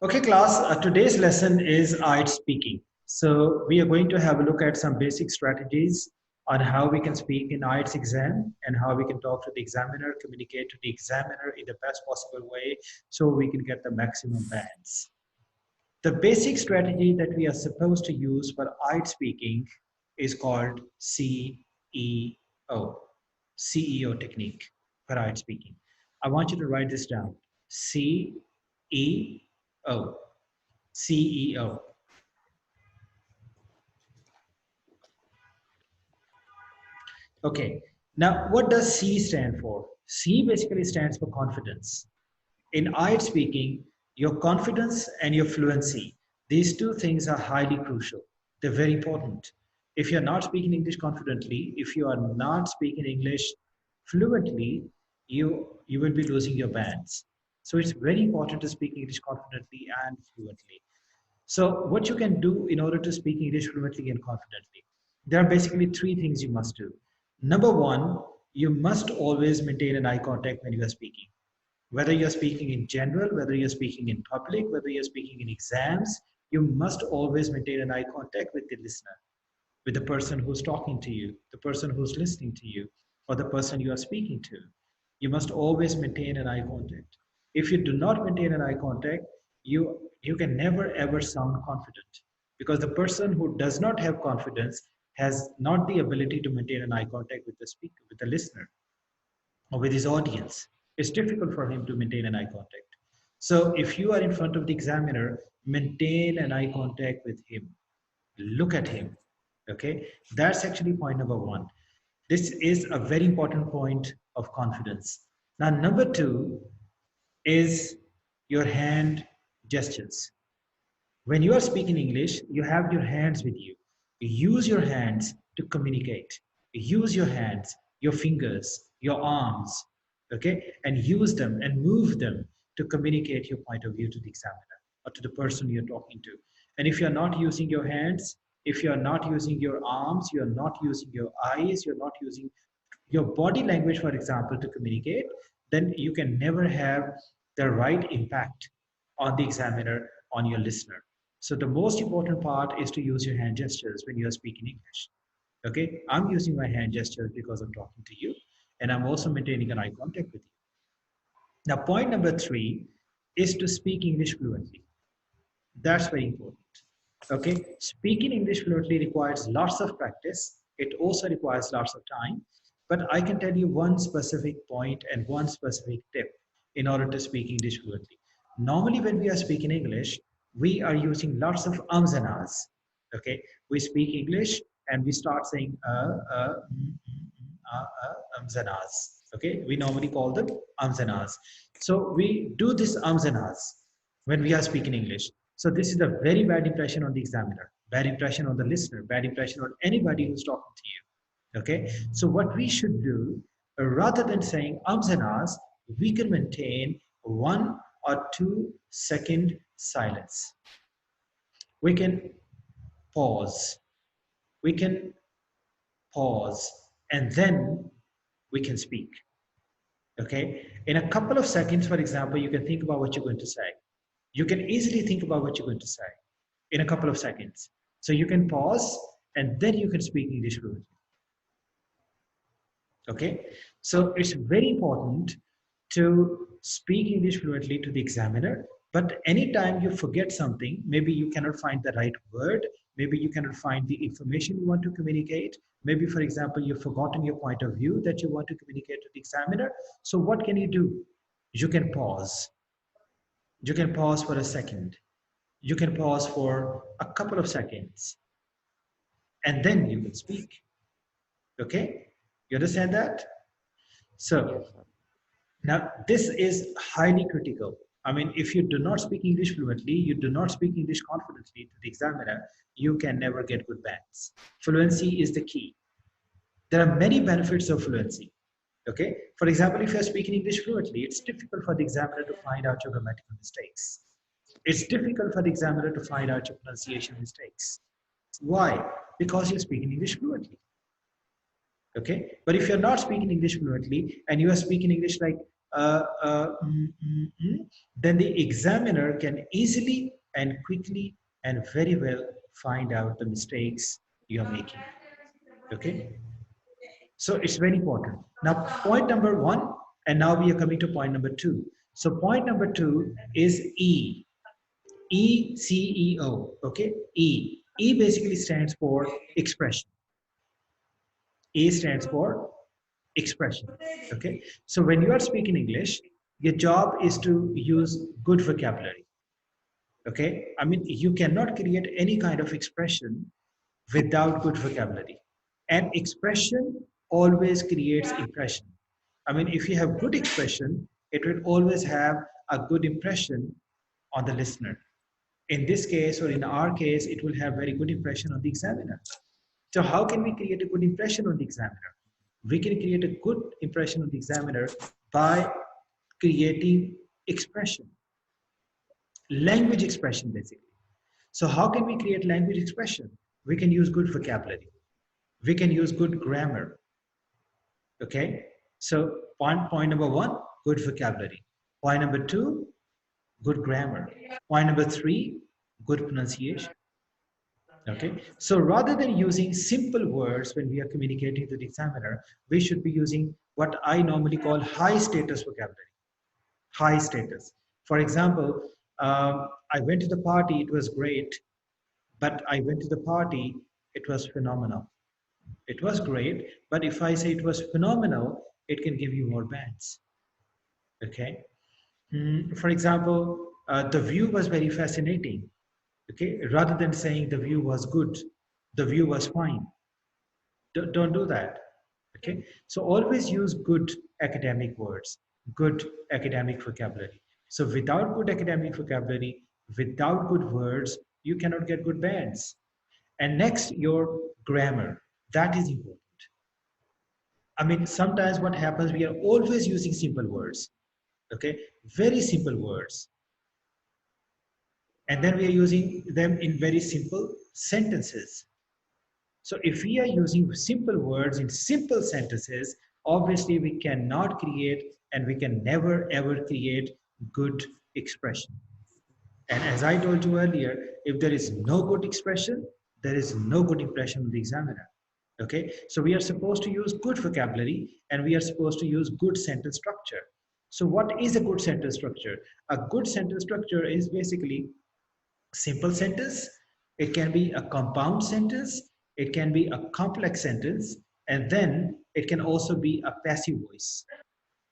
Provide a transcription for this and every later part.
Okay, class, today's lesson is IELTS speaking. So we are going to have a look at some basic strategies on how we can speak in IELTS exam and how we can talk to the examiner, communicate to the examiner in the best possible way so we can get the maximum bands. The basic strategy that we are supposed to use for IELTS speaking is called CEO, CEO technique for IELTS speaking. I want you to write this down. CEO. CEO. Okay. Now, what does C stand for? C basically stands for confidence. In IELTS speaking, your confidence and your fluency, these two things are highly crucial. They're very important. If you're not speaking English confidently, if you are not speaking English fluently, you will be losing your bands. So it's very important to speak English confidently and fluently. So what you can do in order to speak English fluently and confidently, there are basically three things you must do. Number one, you must always maintain an eye contact when you are speaking. Whether you're speaking in general, whether you're speaking in public, whether you're speaking in exams, you must always maintain an eye contact with the listener, with the person who's talking to you, the person who's listening to you, or the person you are speaking to. You must always maintain an eye contact. If you do not maintain an eye contact, you can never ever sound confident, because the person who does not have confidence has not the ability to maintain an eye contact with the speaker, with the listener, or with his audience. It's difficult for him to maintain an eye contact. So if you are in front of the examiner, maintain an eye contact with him. Look at him. Okay, that's actually point number one. This is a very important point of confidence. Now, number two is your hand gestures. When you are speaking English, you have your hands with you. Use your hands to communicate. Use your hands, your fingers, your arms, okay? And use them and move them to communicate your point of view to the examiner or to the person you're talking to. And if you're not using your hands, if you're not using your arms, you're not using your eyes, you're not using your body language, for example, to communicate, then you can never have the right impact on the examiner, on your listener. So the most important part is to use your hand gestures when you are speaking English. Okay, I'm using my hand gestures because I'm talking to you, and I'm also maintaining an eye contact with you. Now, point number three is to speak English fluently. That's very important. Okay, speaking English fluently requires lots of practice. It also requires lots of time. But I can tell you one specific point and one specific tip in order to speak English fluently. Normally, when we are speaking English, we are using lots of ums and ahs. Okay, we speak English and we start saying ums and ahs. Okay, we normally call them ums and ahs. So we do this ums and ahs when we are speaking English. So this is a very bad impression on the examiner, bad impression on the listener, bad impression on anybody who's talking to you. Okay, so what we should do, rather than saying ums and ahs, we can maintain 1 or 2 second silence. We can pause. We can pause, and then we can speak. Okay, in a couple of seconds, for example, you can think about what you're going to say. You can easily think about what you're going to say in a couple of seconds. So you can pause and then you can speak English fluently. Okay, so it's very important to speak English fluently to the examiner, but anytime you forget something, maybe you cannot find the right word, maybe you cannot find the information you want to communicate, maybe, for example, you've forgotten your point of view that you want to communicate to the examiner. So what can you do? You can pause. You can pause for a second. You can pause for a couple of seconds, and then you can speak. Okay? You understand that? So now this is highly critical. I mean, if you do not speak English fluently, you do not speak English confidently to the examiner, you can never get good bands. Fluency is the key. There are many benefits of fluency. Okay? For example, if you're speaking English fluently, it's difficult for the examiner to find out your grammatical mistakes. It's difficult for the examiner to find out your pronunciation mistakes. Why? Because you're speaking English fluently. Okay? But if you're not speaking English fluently and you are speaking English like then the examiner can easily and quickly and very well find out the mistakes you're making. Okay, so it's very important. Now, point number one, and now we are coming to point number two. So point number two is E. ECEO. Okay, E. E basically stands for expression. E stands for expression. Okay, so when you are speaking English, your job is to use good vocabulary. Okay, I mean, you cannot create any kind of expression without good vocabulary. And expression always creates impression. I mean, if you have good expression, it will always have a good impression on the listener. In this case, or in our case, it will have very good impression on the examiner. So how can we create a good impression on the examiner? We can create a good impression on the examiner by creating expression, language expression basically. So how can we create language expression? We can use good vocabulary. We can use good grammar. Okay. So point number one, good vocabulary. Point number two, good grammar. Point number three, good pronunciation. Okay. So rather than using simple words when we are communicating to the examiner, we should be using what I normally call high status vocabulary. High status. For example, I went to the party, it was great, but I went to the party, it was phenomenal. It was great, but if I say it was phenomenal, it can give you more bands. Okay. For example, the view was very fascinating. Okay. Rather than saying the view was good, the view was fine. Don't do that. Okay. So always use good academic words, good academic vocabulary. So without good academic vocabulary, without good words, you cannot get good bands. And next, your grammar. That is important. I mean, sometimes what happens, we are always using simple words, okay? Very simple words. And then we are using them in very simple sentences. So if we are using simple words in simple sentences, obviously we cannot create and we can never ever create good expression. And as I told you earlier, if there is no good expression, there is no good impression of the examiner. Okay, so we are supposed to use good vocabulary and we are supposed to use good sentence structure. So what is a good sentence structure? A good sentence structure is basically simple sentence. It can be a compound sentence. It can be a complex sentence. And then it can also be a passive voice.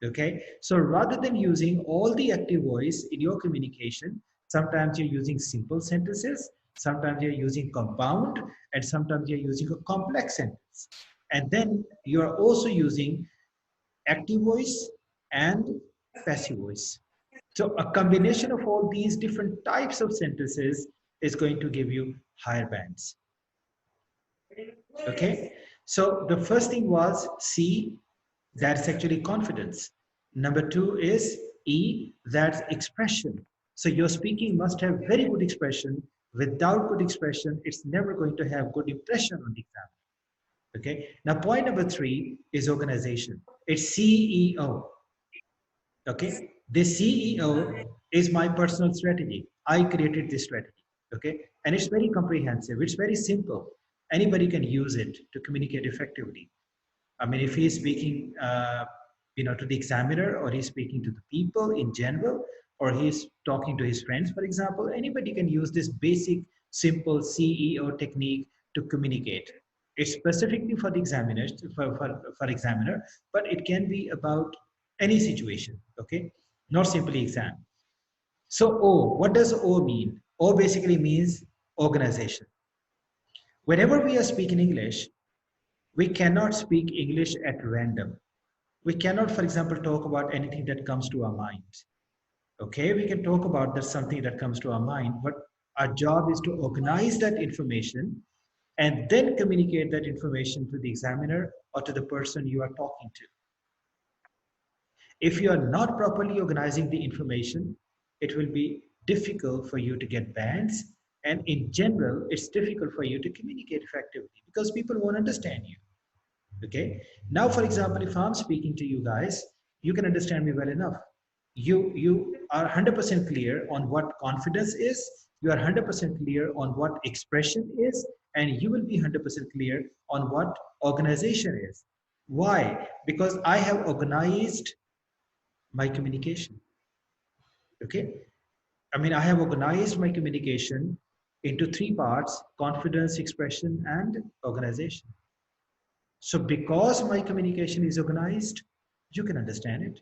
Okay, so rather than using all the active voice in your communication, sometimes you're using simple sentences, sometimes you're using compound, and sometimes you're using a complex sentence. And then you're also using active voice and passive voice. So a combination of all these different types of sentences is going to give you higher bands. Okay, so the first thing was C, that's actually confidence. Number two is E, that's expression. So your speaking must have very good expression. Without good expression, it's never going to have good impression on the exam. Okay. Now, point number three is organization. It's CEO. Okay. The CEO is my personal strategy. I created this strategy. Okay. And it's very comprehensive. It's very simple. Anybody can use it to communicate effectively. I mean, if he's speaking, to the examiner, or he's speaking to the people in general, or he's talking to his friends, for example, anybody can use this basic, simple CEO technique to communicate. It's specifically for the examiners, for examiner, but it can be about any situation, okay? Not simply exam. So O, what does O mean? O basically means organization. Whenever we are speaking English, we cannot speak English at random. We cannot, for example, talk about anything that comes to our mind. Okay, we can talk about that something that comes to our mind, but our job is to organize that information and then communicate that information to the examiner or to the person you are talking to. If you are not properly organizing the information, it will be difficult for you to get bands. And in general, it's difficult for you to communicate effectively because people won't understand you. Okay. Now, for example, if I'm speaking to you guys, you can understand me well enough. You are 100% clear on what confidence is, you are 100% clear on what expression is, and you will be 100% clear on what organization is. Why? Because I have organized my communication. Okay, I mean, I have organized my communication into three parts: confidence, expression, and organization. So because my communication is organized, you can understand it.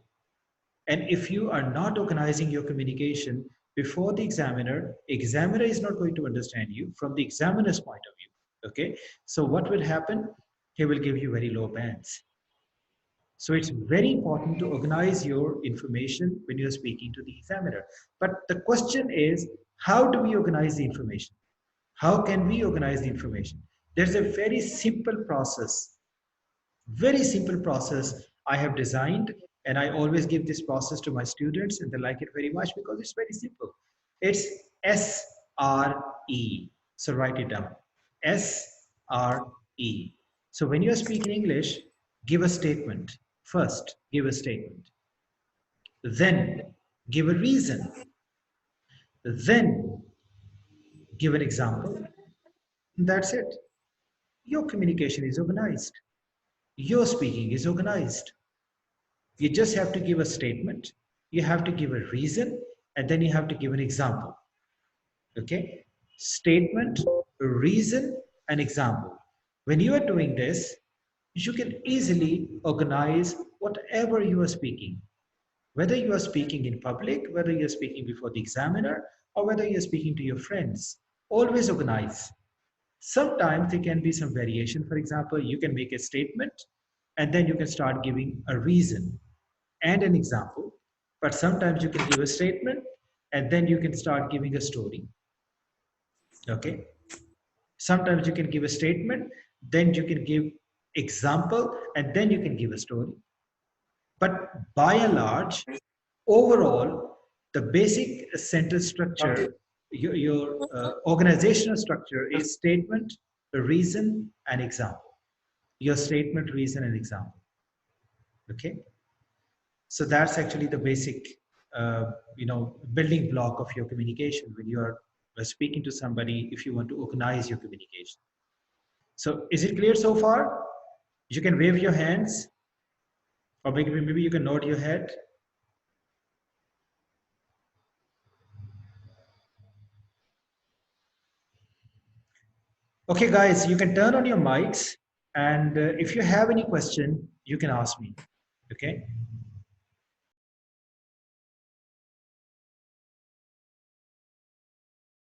And if you are not organizing your communication before the examiner is not going to understand you from the examiner's point of view. Okay, so what will happen? He will give you very low bands. So it's very important to organize your information when you're speaking to the examiner. But the question is, how do we organize the information? How can we organize the information? There's a very simple process I have designed, and I always give this process to my students, and they like it very much because it's very simple. It's SRE. So write it down. SRE. So when you're speaking English, give a statement. First, give a statement. Then, give a reason. Then, give an example. That's it. Your communication is organized. Your speaking is organized. You just have to give a statement, you have to give a reason, and then you have to give an example. Okay? Statement, reason, and example. When you are doing this, you can easily organize whatever you are speaking. Whether you are speaking in public, whether you are speaking before the examiner, or whether you are speaking to your friends, always organize. Sometimes there can be some variation. For example, you can make a statement and then you can start giving a reason and an example. But sometimes you can give a statement and then you can start giving a story. Okay. Sometimes you can give a statement, then you can give example, and then you can give a story. But by and large, overall, the basic sentence structure, your organizational structure is statement, reason, and example. Your statement, reason, and example. Okay. So that's actually the basic, building block of your communication when you are speaking to somebody, if you want to organize your communication. So is it clear so far? You can wave your hands, or maybe you can nod your head. Okay, guys, you can turn on your mics, and if you have any question, you can ask me. Okay.